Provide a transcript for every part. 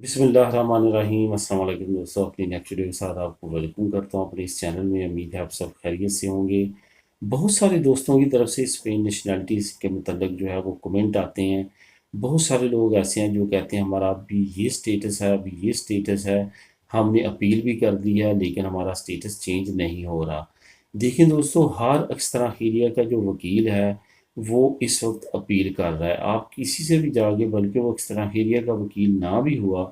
बिस्मिल्लाहिर्रहमानिर्रहीम। अस्सलाम वालेकुम दोस्तों, अपनी नेक्स्ट वीडियो के साथ आपको वेलकम करता हूँ अपने इस चैनल में। उम्मीद है आप सब खैरियत से होंगे। बहुत सारे दोस्तों की तरफ से स्पेन नेशनैलिटीज़ के मतलब जो है वो कमेंट आते हैं। बहुत सारे लोग ऐसे हैं जो कहते हैं हमारा अभी ये स्टेटस है, अभी ये स्टेटस है, हमने अपील भी कर दी है लेकिन हमारा स्टेटस चेंज नहीं हो रहा। देखिए दोस्तों, हर एक्स्ट्रा का जो वकील है वो इस वक्त अपील कर रहा है। आप किसी से भी जाके, बल्कि वो एक्स्ट्रा का वकील ना भी हुआ,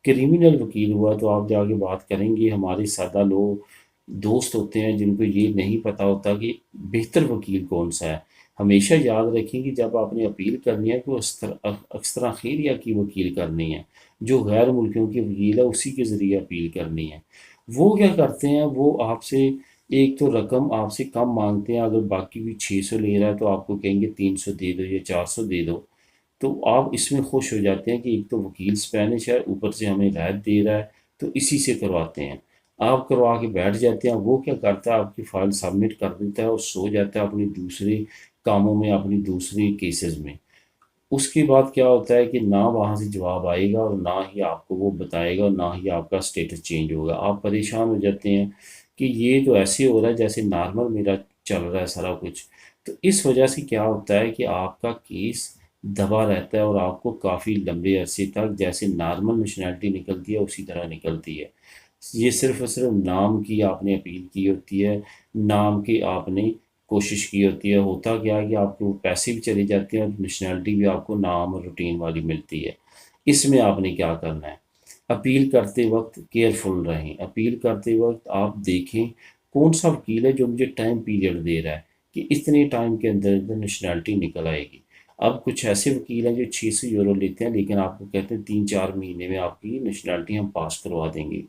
क्रिमिनल वकील हुआ, तो आप जाके बात करेंगे। हमारे सादा लोग दोस्त होते हैं जिनको ये नहीं पता होता कि बेहतर वकील कौन सा है। हमेशा याद रखें कि जब आपने अपील करनी है तो एक्स्ट्रा की वकील करनी है। जो गैर मुल्कियों की वकील है उसी के ज़रिए अपील करनी है। वो क्या करते हैं, वो आपसे एक तो रकम आपसे कम मांगते हैं। अगर बाकी भी 600 ले रहा है तो आपको कहेंगे 300 दे दो या 400 दे दो। तो आप इसमें खुश हो जाते हैं कि एक तो वकील स्पेनिश है, ऊपर से हमें राहत दे रहा है, तो इसी से करवाते हैं। आप करवा के बैठ जाते हैं। वो क्या करता है, आपकी फ़ाइल सबमिट कर देता है और सो जाता है अपनी दूसरे कामों में, अपनी दूसरी केसेस में। उसके बाद क्या होता है कि ना वहाँ से जवाब आएगा और ना ही आपको वो बताएगा और ना ही आपका स्टेटस चेंज होगा। आप परेशान हो जाते हैं कि ये तो ऐसे हो रहा है जैसे नॉर्मल मेरा चल रहा है सारा कुछ। तो इस वजह से क्या होता है कि आपका केस दबा रहता है और आपको काफ़ी लंबे अरसे तक जैसे नॉर्मल नेशनैलिटी निकलती है उसी तरह निकलती है। ये सिर्फ़ और सिर्फ नाम की आपने अपील की होती है, नाम की आपने कोशिश की होती है। होता क्या है कि आपके वो पैसे भी चले जाते हैं और नेशनैलिटी भी आपको नाम और रूटीन वाली मिलती है। इसमें आपने क्या करना है, अपील करते वक्त केयरफुल रहें। अपील करते वक्त आप देखें कौन सा वकील है जो मुझे टाइम पीरियड दे रहा है कि इतने टाइम के अंदर अंदर नेशनैलिटी निकल आएगी। अब कुछ ऐसे वकील हैं जो 600 यूरो लेते हैं लेकिन आपको कहते हैं 3-4 महीने में आपकी नेशनैलिटी हम पास करवा देंगे।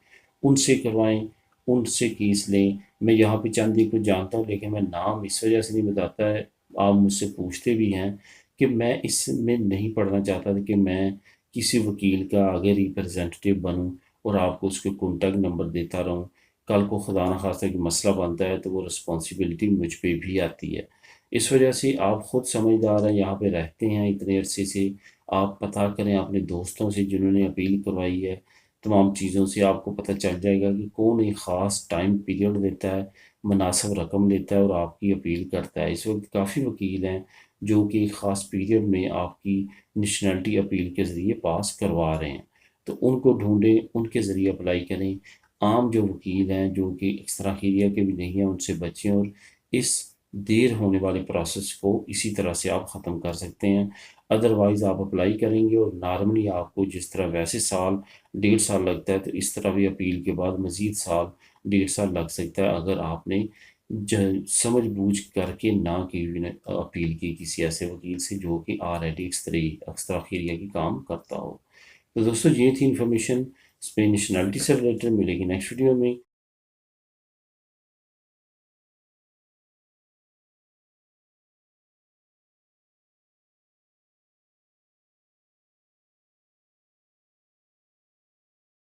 उनसे करवाएं, उनसे केस लें। मैं यहाँ पे चंद एक को जानता हूँ लेकिन मैं नाम इस वजह से नहीं बताता है। आप मुझसे पूछते भी हैं कि मैं इसमें नहीं पढ़ना चाहता था कि मैं किसी वकील का आगे रिप्रेजेंटेटिव बनूं और आपको उसके कॉन्टैक्ट नंबर देता रहूं। कल को खुदा न खास्ता कि मसला बनता है तो वो रिस्पॉन्सिबिलिटी मुझ पे भी आती है। इस वजह से आप खुद समझदार हैं, यहाँ पे रहते हैं इतने अरसे से। आप पता करें अपने दोस्तों से जिन्होंने अपील करवाई है, तमाम चीज़ों से आपको पता चल जाएगा कि कौन एक ख़ास टाइम पीरियड देता है, मुनासिब रकम लेता है और आपकी अपील करता है। इस वक्त काफ़ी वकील हैं जो कि एक ख़ास पीरियड में आपकी नेशनैलिटी अपील के ज़रिए पास करवा रहे हैं। तो उनको ढूंढें, उनके ज़रिए अप्लाई करें। आम जो वकील हैं जो कि एक्स्ट्रा के भी नहीं हैं उनसे बचें और इस देर होने वाले प्रोसेस को इसी तरह से आप ख़त्म कर सकते हैं। अदरवाइज़ आप अप्लाई करेंगे और नॉर्मली आपको जिस तरह वैसे साल 1.5 साल लगता है तो इस तरह भी अपील के बाद मज़ीद साल 1.5 साल लग सकता है अगर आपने समझ बूझ करके ना की हुई अपील की किसी ऐसे वकील से जो कि ऑलरेडी एक्स्ट्रा की काम करता हो। तो दोस्तों, ये थी इन्फॉर्मेशन स्पेन नेशनैलिटी से रिलेटेड। मिलेगी नेक्स्ट वीडियो में।